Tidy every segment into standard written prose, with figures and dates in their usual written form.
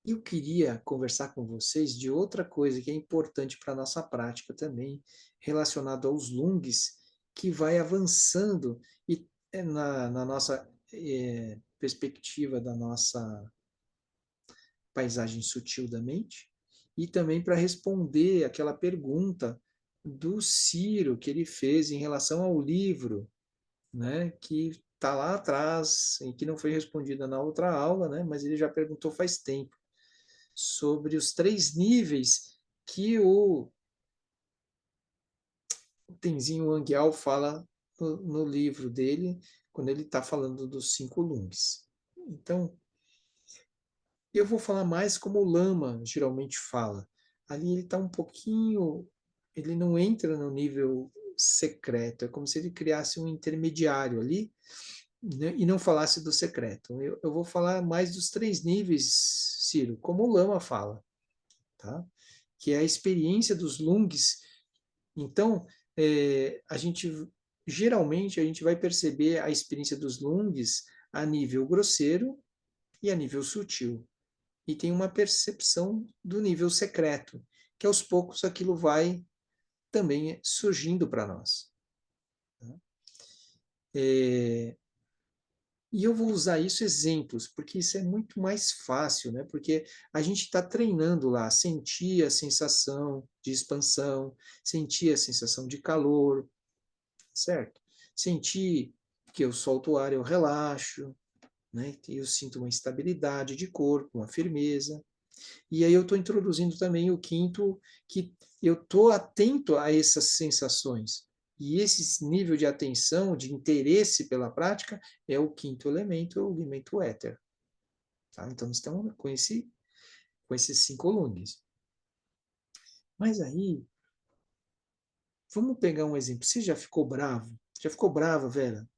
Eu queria conversar com vocês de outra coisa que é importante para a nossa prática também, relacionado aos lungs, que vai avançando e na nossa perspectiva da nossa paisagem sutil da mente, e também para responder aquela pergunta do Ciro que ele fez em relação ao livro, né, que está lá atrás e que não foi respondida na outra aula, né, mas ele já perguntou faz tempo sobre os três níveis que o Tenzin Wangyal fala no livro dele, quando ele está falando dos cinco lungs. Então, eu vou falar mais como o Lama geralmente fala. Ali ele está um pouquinho, ele não entra no nível secreto, é como se ele criasse um intermediário ali, né, e não falasse do secreto. Eu vou falar mais dos três níveis, Ciro, como o Lama fala, tá? Que é a experiência dos lungs. Então, a gente geralmente a gente vai perceber a experiência dos lungs a nível grosseiro e a nível sutil. E tem uma percepção do nível secreto, que aos poucos aquilo vai também surgindo para nós. Tá? É, e eu vou usar isso exemplos, porque isso é muito mais fácil, né? Porque a gente está treinando lá, sentir a sensação de expansão, sentir a sensação de calor, certo? Sentir que eu solto o ar, eu relaxo, né? E eu sinto uma estabilidade de corpo, uma firmeza. E aí eu estou introduzindo também o quinto, que eu estou atento a essas sensações. E esse nível de atenção, de interesse pela prática, é o quinto elemento, é o elemento éter. Tá? Então, nós estamos com esses cinco lungs. Mas aí, vamos pegar um exemplo. Você já ficou bravo? Já ficou brava, Vera?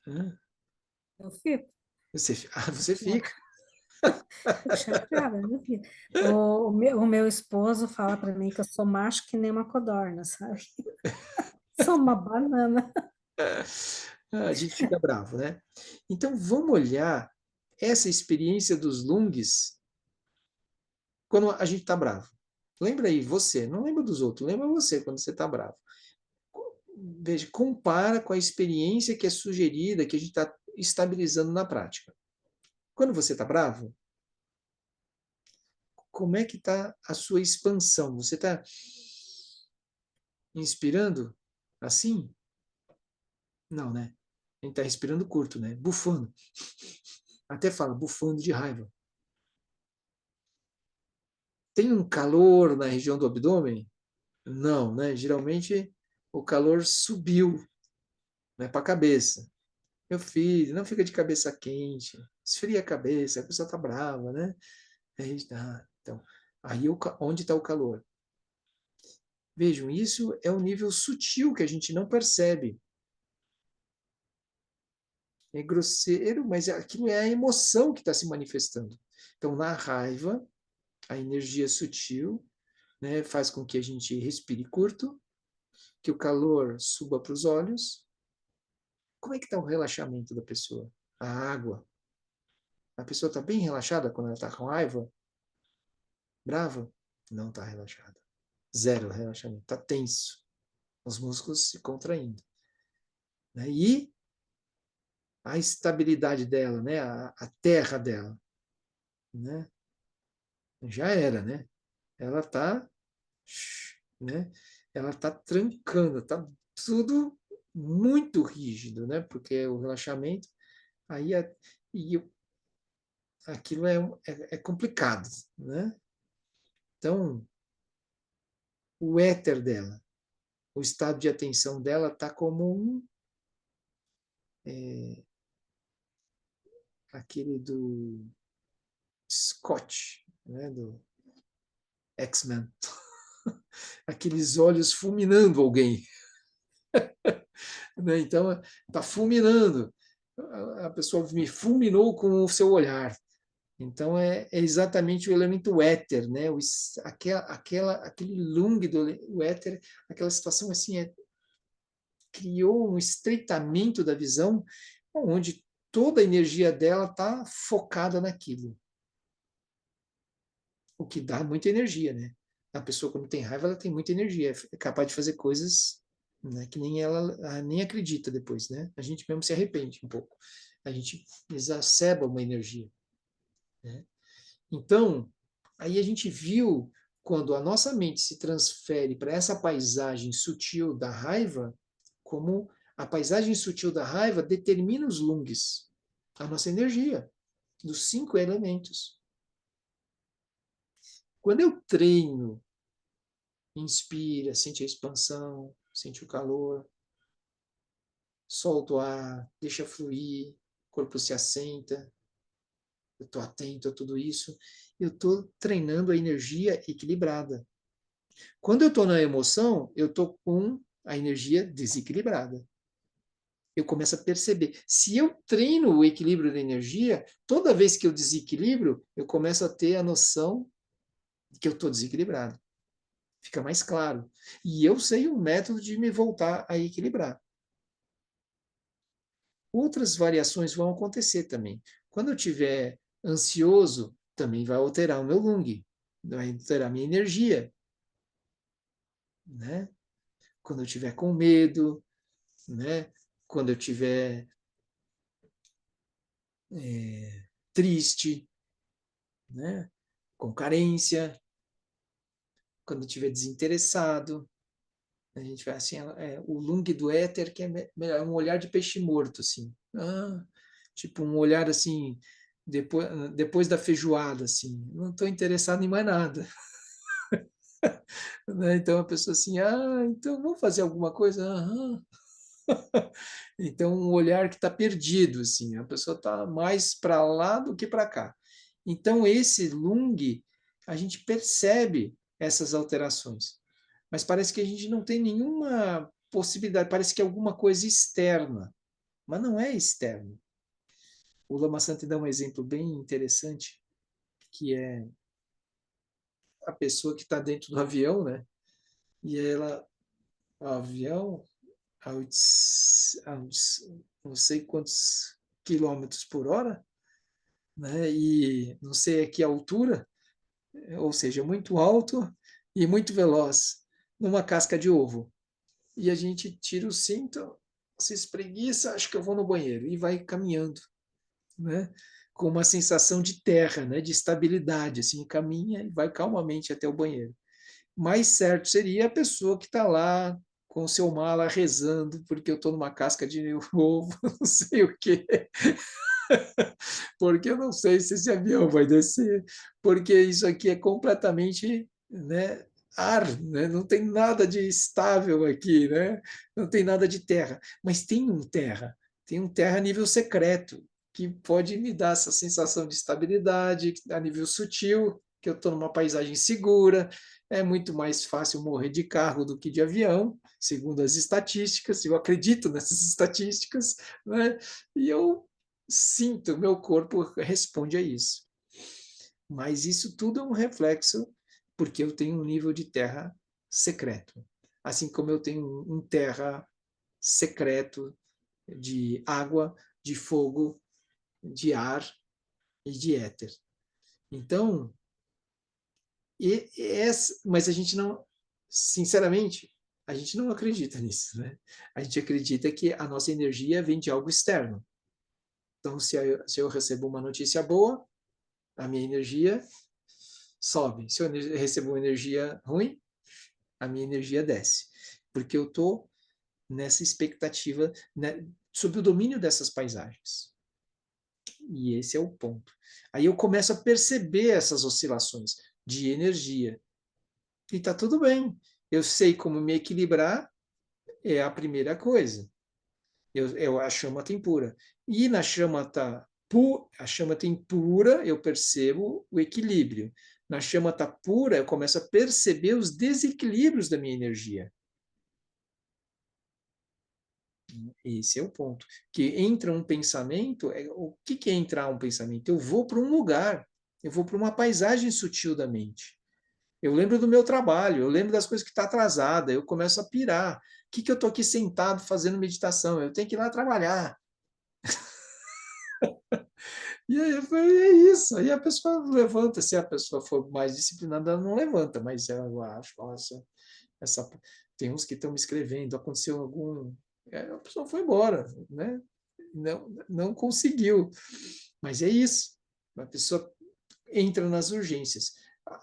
Hã? Eu fico, Você chateada, fica. fico chateada, eu fico. O meu esposo fala para mim que eu sou macho que nem uma codorna, sabe? Sou uma banana. A gente fica bravo, né? Então, vamos olhar essa experiência dos lungs quando a gente está bravo. Lembra aí, você, não lembra dos outros, lembra você quando você está bravo. Veja, compara com a experiência que é sugerida, que a gente está estabilizando na prática. Quando você está bravo, como é que está a sua expansão? Você está inspirando assim? Não, né? A gente está respirando curto, né? Bufando. Até fala, bufando de raiva. Tem um calor na região do abdômen? Não, né? Geralmente o calor subiu, né, para a cabeça. Meu filho, não fica de cabeça quente, esfria a cabeça, a pessoa está brava, né? Aí, então, aí onde está o calor? Vejam, isso é um nível sutil que a gente não percebe. É grosseiro, mas aquilo é a emoção que está se manifestando. Então, na raiva, a energia sutil, né, faz com que a gente respire curto, que o calor suba para os olhos. Como é que está o relaxamento da pessoa? A água. A pessoa está bem relaxada quando ela está com raiva? Brava? Não está relaxada. Zero relaxamento. Está tenso. Os músculos se contraindo. Né? E a estabilidade dela, né? A terra dela, né? Já era, né? Ela está, né? Ela está trancando, está tudo muito rígido, né? Porque o relaxamento, aí e aquilo é complicado, né? Então, o éter dela, o estado de atenção dela está como é, aquele do Scott, né? Do X-Men. Aqueles olhos fulminando alguém. Né? Então, está fulminando. A pessoa me fulminou com o seu olhar. Então, é exatamente o elemento éter, né? Aquele lung do éter, aquela situação assim, criou um estreitamento da visão, onde toda a energia dela está focada naquilo. o que dá muita energia, né? A pessoa, quando tem raiva, ela tem muita energia, é capaz de fazer coisas, né, que nem ela nem acredita depois, né? A gente mesmo se arrepende um pouco. A gente exacerba uma energia, né? Então, aí a gente viu quando a nossa mente se transfere para essa paisagem sutil da raiva, como a paisagem sutil da raiva determina os lungs, a nossa energia, dos 5 elementos. Quando eu treino, inspira, sente a expansão, sente o calor, solta o ar, deixa fluir, o corpo se assenta, eu estou atento a tudo isso, eu estou treinando a energia equilibrada. Quando eu estou na emoção, eu estou com a energia desequilibrada. Eu começo a perceber. Se eu treino o equilíbrio da energia, toda vez que eu desequilibro, eu começo a ter a noção de que eu estou desequilibrado. Fica mais claro. E eu sei um método de me voltar a equilibrar. Outras variações vão acontecer também. Quando eu estiver ansioso, também vai alterar o meu lung, vai alterar a minha energia, né? Quando eu estiver com medo, né? Quando eu estiver triste, né? Com carência, quando eu estiver desinteressado, a gente vai assim, o lung do éter que é melhor, é um olhar de peixe morto, assim. Tipo um olhar assim, depois da feijoada, assim. Não estou interessado em mais nada. Né? Então a pessoa assim, então vamos fazer alguma coisa? Aham. Então um olhar que está perdido, assim, a pessoa está mais para lá do que para cá. Então esse lung, a gente percebe essas alterações, mas parece que a gente não tem nenhuma possibilidade, parece que é alguma coisa externa, mas não é externo. O Lama Santa dá um exemplo bem interessante, que é a pessoa que está dentro do avião, né? E ela, o avião, aos não sei quantos quilômetros por hora, né? E não sei a que altura, ou seja, muito alto e muito veloz, numa casca de ovo. E a gente tira o cinto, se espreguiça, acho que eu vou no banheiro, e vai caminhando, né? Com uma sensação de terra, né? De estabilidade, assim, caminha e vai calmamente até o banheiro. Mais certo seria a pessoa que está lá com o seu mala rezando, porque eu estou numa casca de ovo, não sei o quê, porque eu não sei se esse avião vai descer, porque isso aqui é completamente, né, ar, né? Não tem nada de estável aqui, né? Não tem nada de terra, mas tem um terra a nível secreto, que pode me dar essa sensação de estabilidade a nível sutil, que eu estou numa paisagem segura, é muito mais fácil morrer de carro do que de avião, segundo as estatísticas, eu acredito nessas estatísticas, né? E eu sinto, meu corpo responde a isso. Mas isso tudo é um reflexo porque eu tenho um nível de terra secreto. Assim como eu tenho um terra secreto de água, de fogo, de ar e de éter. Então, mas a gente não, sinceramente, a gente não acredita nisso, né? A gente acredita que a nossa energia vem de algo externo. Então, se eu recebo uma notícia boa, a minha energia sobe. Se eu recebo uma energia ruim, a minha energia desce. Porque eu estou nessa expectativa, né, sob o domínio dessas paisagens. E esse é o ponto. Aí eu começo a perceber essas oscilações de energia. E está tudo bem. Eu sei como me equilibrar, é a primeira coisa. A chama tem pura. E na chama tá a chama tem pura, eu percebo o equilíbrio. Na chama tá pura, eu começo a perceber os desequilíbrios da minha energia. Esse é o ponto. Que entra um pensamento, o que é entrar um pensamento? Eu vou para um lugar, eu vou para uma paisagem sutil da mente. Eu lembro do meu trabalho, eu lembro das coisas que está atrasada, eu começo a pirar. O que eu estou aqui sentado fazendo meditação? Eu tenho que ir lá trabalhar. E aí eu falei, é isso. Aí a pessoa levanta, se a pessoa for mais disciplinada, ela não levanta, mas eu acho, nossa, essa, tem uns que estão me escrevendo, aconteceu algum. A pessoa foi embora, né? Não conseguiu. Mas é isso. A pessoa entra nas urgências.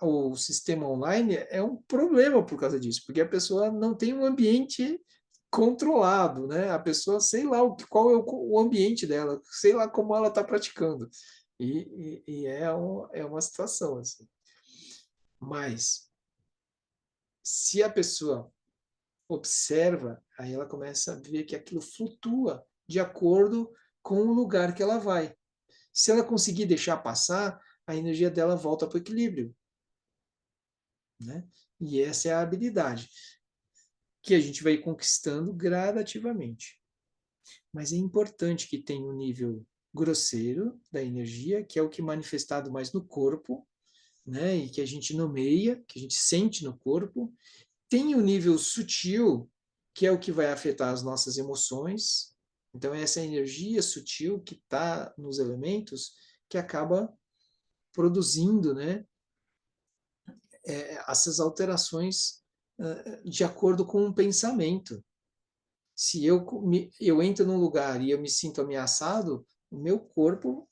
O sistema online é um problema por causa disso, porque a pessoa não tem um ambiente controlado, né? A pessoa, sei lá qual é o ambiente dela, sei lá como ela está praticando. E é uma situação assim. Mas, se a pessoa observa, aí ela começa a ver que aquilo flutua de acordo com o lugar que ela vai. Se ela conseguir deixar passar, a energia dela volta para o equilíbrio, né? E essa é a habilidade que a gente vai conquistando gradativamente. Mas é importante que tenha um nível grosseiro da energia, que é o que é manifestado mais no corpo, né? E que a gente nomeia, que a gente sente no corpo. Tem o nível sutil, que é o que vai afetar as nossas emoções. Então, é essa energia sutil que está nos elementos que acaba produzindo, né, essas alterações de acordo com um pensamento. Se eu entro num lugar e eu me sinto ameaçado, o meu corpo.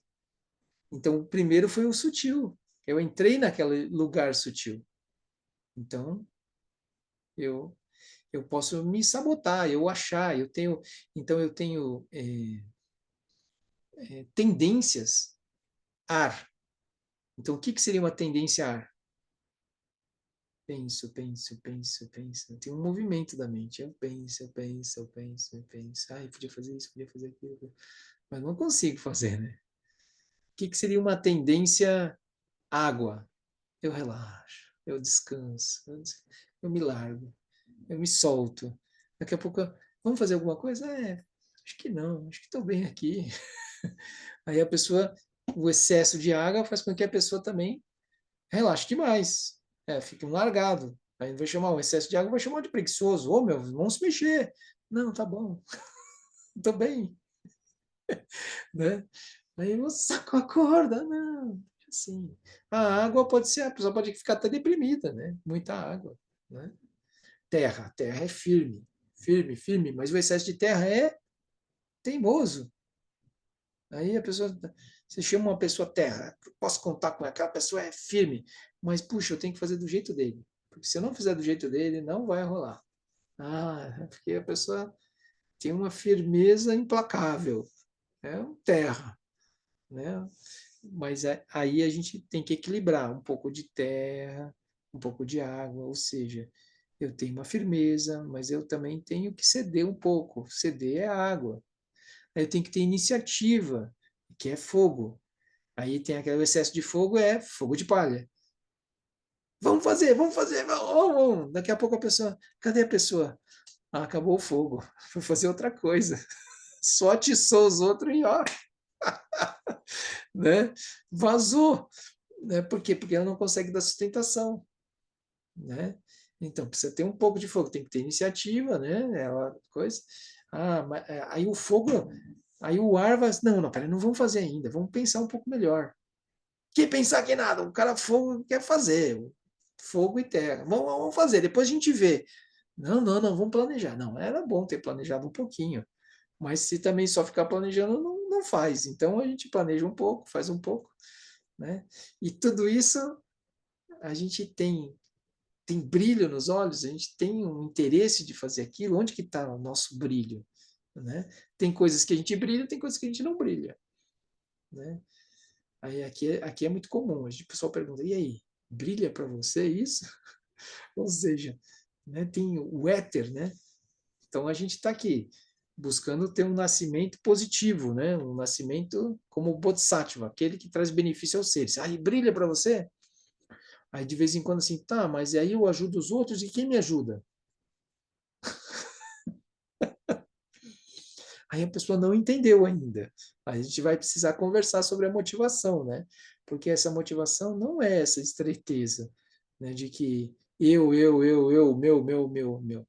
Então, o primeiro foi o sutil. Eu entrei naquele lugar sutil. Então, eu, eu posso me sabotar, eu achar, eu tenho. Então, eu tenho tendências ar. Então, o que seria uma tendência ar? Penso, penso, penso, penso. Tem um movimento da mente. Eu penso, eu penso, eu penso, eu penso. Ai, podia fazer isso, podia fazer aquilo. Mas não consigo fazer, né? O que seria uma tendência água? Eu relaxo, eu descanso, eu me largo, eu me solto. Daqui a pouco, vamos fazer alguma coisa? Acho que não, acho que estou bem aqui. Aí a pessoa, o excesso de água faz com que a pessoa também relaxe demais. Fica um largado. Aí vai chamar o excesso de água, vai chamar de preguiçoso. Ô, meu, vamos se mexer. Não, tá bom, estou bem, né? Aí você sacou a corda, não, assim. A água pode ser, a pessoa pode ficar até deprimida, né? Muita água, né? Terra é firme, firme, firme, mas o excesso de terra é teimoso. Aí a pessoa, você chama uma pessoa terra, posso contar com aquela pessoa é firme, mas puxa, eu tenho que fazer do jeito dele, porque se eu não fizer do jeito dele, não vai rolar. Porque a pessoa tem uma firmeza implacável, é um terra, né? Mas aí a gente tem que equilibrar um pouco de terra, um pouco de água, ou seja, eu tenho uma firmeza, mas eu também tenho que ceder um pouco. Ceder é água. Aí eu tenho que ter iniciativa, que é fogo. Aí tem aquele excesso de fogo, é fogo de palha. Vamos fazer, vamos, vamos. Daqui a pouco a pessoa, cadê a pessoa? Acabou o fogo, foi fazer outra coisa. Só atiçou os outros e ó, né? Vazou. Né? Por quê? Porque ela não consegue dar sustentação, né? Então, precisa ter um pouco de fogo, tem que ter iniciativa, né? Ela, coisa. Aí o fogo, aí o ar vai, não, não, peraí, não vamos fazer ainda, vamos pensar um pouco melhor. Que pensar que nada, o cara fogo quer fazer, fogo e terra, vamos fazer, depois a gente vê. Não, não, não, vamos planejar. Não, era bom ter planejado um pouquinho, mas se também só ficar planejando, não faz. Então a gente planeja um pouco, faz um pouco, né? E tudo isso a gente tem brilho nos olhos, a gente tem um interesse de fazer aquilo, onde que está o nosso brilho? Né? Tem coisas que a gente brilha, tem coisas que a gente não brilha. Né? Aí aqui é muito comum, o pessoal pergunta, e aí, brilha para você isso? Ou seja, né, tem o éter, né? Então a gente está aqui buscando ter um nascimento positivo, né? Um nascimento como o Bodhisattva, aquele que traz benefício aos seres. Aí brilha para você? Aí de vez em quando assim, tá, mas aí eu ajudo os outros e quem me ajuda? Aí a pessoa não entendeu ainda. Aí a gente vai precisar conversar sobre a motivação, né? Porque essa motivação não é essa estreiteza, né? De que eu, meu.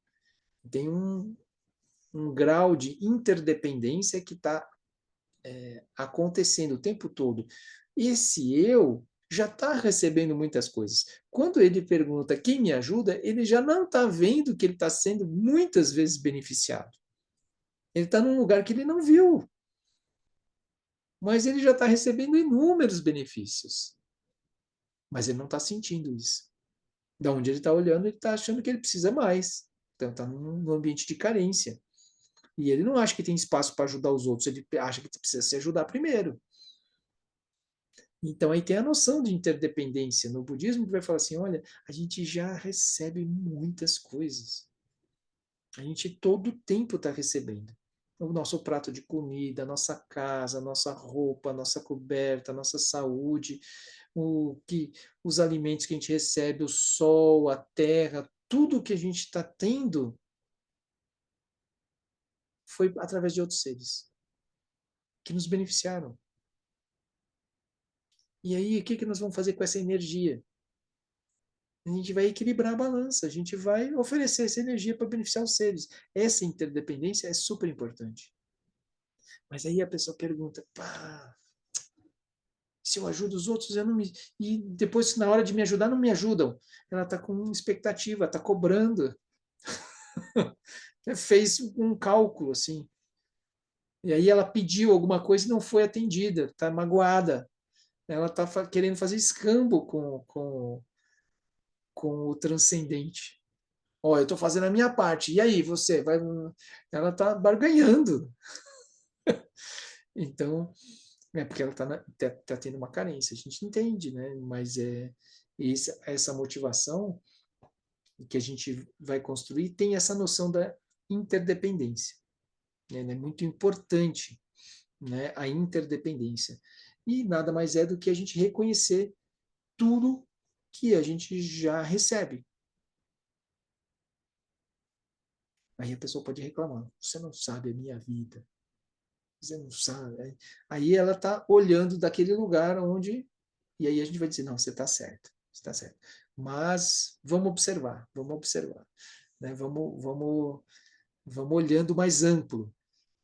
Tem um grau de interdependência que está acontecendo o tempo todo. Esse eu já está recebendo muitas coisas. Quando ele pergunta quem me ajuda, ele já não está vendo que ele está sendo muitas vezes beneficiado. Ele está num lugar que ele não viu, mas ele já está recebendo inúmeros benefícios. Mas ele não está sentindo isso. Da onde ele está olhando, ele está achando que ele precisa mais. Então está num ambiente de carência. E ele não acha que tem espaço para ajudar os outros, ele acha que precisa se ajudar primeiro. Então aí tem a noção de interdependência. No budismo, que vai falar assim: olha, a gente já recebe muitas coisas. A gente todo o tempo está recebendo. O nosso prato de comida, a nossa casa, a nossa roupa, a nossa coberta, a nossa saúde, os alimentos que a gente recebe, o sol, a terra, tudo que a gente está tendo foi através de outros seres que nos beneficiaram. E aí, o que nós vamos fazer com essa energia? A gente vai equilibrar a balança, a gente vai oferecer essa energia para beneficiar os seres. Essa interdependência é super importante. Mas aí a pessoa pergunta: pá, se eu ajudo os outros, eu não me. E depois, na hora de me ajudar, não me ajudam. Ela está com expectativa, está cobrando. Fez um cálculo, assim. E aí ela pediu alguma coisa e não foi atendida, está magoada. Ela está querendo fazer escambo com o transcendente. Ó, eu estou fazendo a minha parte. E aí, você vai. Ela está barganhando. Então, é porque ela está tá tendo uma carência. A gente entende, né? Mas essa motivação que a gente vai construir tem essa noção da interdependência. Né? É muito importante, né? A interdependência. E nada mais é do que a gente reconhecer tudo que a gente já recebe. Aí a pessoa pode reclamar: você não sabe a minha vida. Você não sabe. Aí ela está olhando daquele lugar onde. E aí a gente vai dizer: não, você está certo. Você está certo. Mas vamos observar, vamos observar. Né? Vamos olhando mais amplo,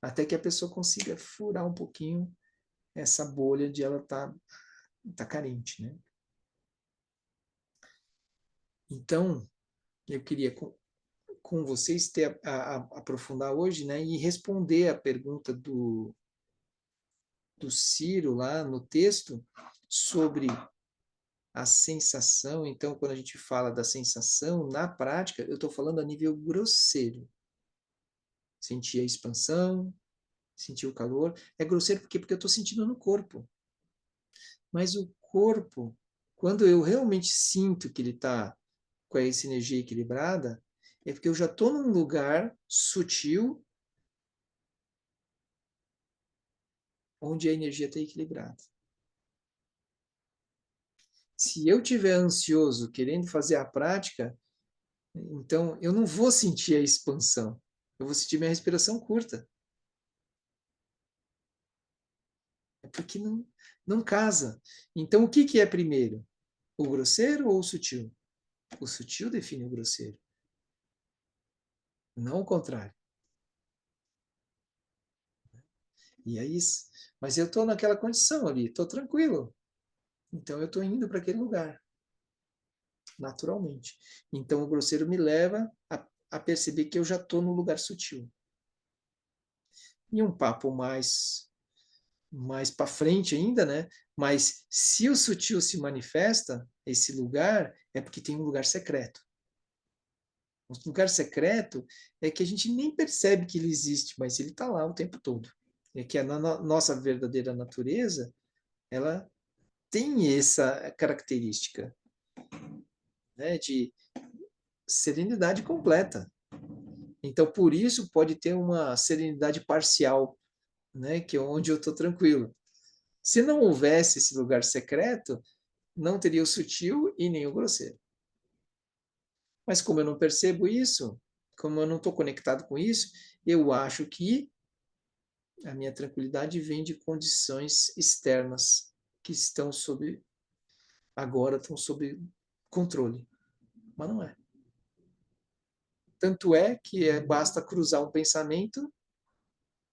até que a pessoa consiga furar um pouquinho essa bolha de ela tá carente. Né? Então, eu queria com vocês aprofundar hoje, né, e responder a pergunta do Ciro lá no texto sobre a sensação. Então, quando a gente fala da sensação, na prática, eu estou falando a nível grosseiro. Sentir a expansão, sentir o calor. É grosseiro porque eu estou sentindo no corpo. Mas o corpo, quando eu realmente sinto que ele está com essa energia equilibrada, é porque eu já estou num lugar sutil onde a energia está equilibrada. Se eu tiver ansioso, querendo fazer a prática, então eu não vou sentir a expansão. Eu vou sentir minha respiração curta. É porque não casa. Então o que é primeiro? O grosseiro ou o sutil? O sutil define o grosseiro, não o contrário. E é isso. Mas eu estou naquela condição ali, estou tranquilo. Então eu estou indo para aquele lugar, naturalmente. Então o grosseiro me leva a perceber que eu já estou no lugar sutil. E um papo mais para frente ainda, né? Mas se o sutil se manifesta, esse lugar é porque tem um lugar secreto. O lugar secreto é que a gente nem percebe que ele existe, mas ele está lá o tempo todo. É que a nossa verdadeira natureza, ela tem essa característica, né, de serenidade completa. Então, por isso pode ter uma serenidade parcial, né, que é onde eu estou tranquilo. Se não houvesse esse lugar secreto, não teria o sutil e nem o grosseiro. Mas como eu não percebo isso, como eu não estou conectado com isso, eu acho que a minha tranquilidade vem de condições externas que agora estão sob controle. Mas não é. Tanto é que basta cruzar um pensamento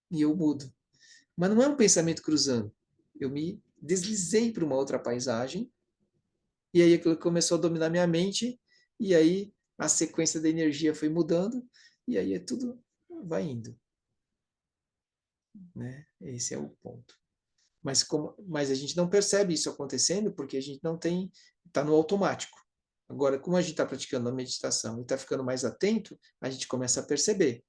e eu mudo. Mas não é um pensamento cruzando. Eu me deslizei para uma outra paisagem, e aí aquilo começou a dominar minha mente, e aí a sequência da energia foi mudando, e aí é tudo vai indo, né? Esse é o ponto. Mas a gente não percebe isso acontecendo porque a gente não tem, está no automático. Agora, como a gente está praticando a meditação e está ficando mais atento, a gente começa a perceber.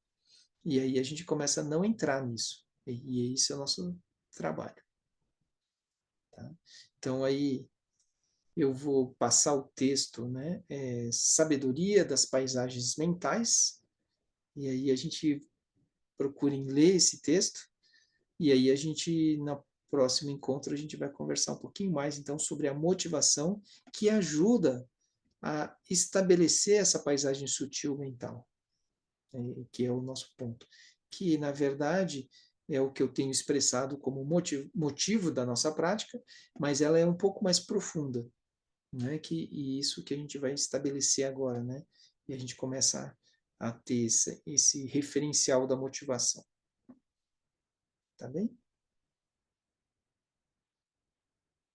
E aí a gente começa a não entrar nisso. E esse é o nosso trabalho. Tá? Então aí eu vou passar o texto, né? Sabedoria das paisagens mentais. E aí a gente procura em ler esse texto. E aí a gente, no próximo encontro, a gente vai conversar um pouquinho mais, então, sobre a motivação que ajuda a estabelecer essa paisagem sutil mental, que é o nosso ponto. Que, na verdade, é o que eu tenho expressado como motivo da nossa prática, mas ela é um pouco mais profunda, né? E isso que a gente vai estabelecer agora, né? E a gente começa a ter esse referencial da motivação. Tá bem?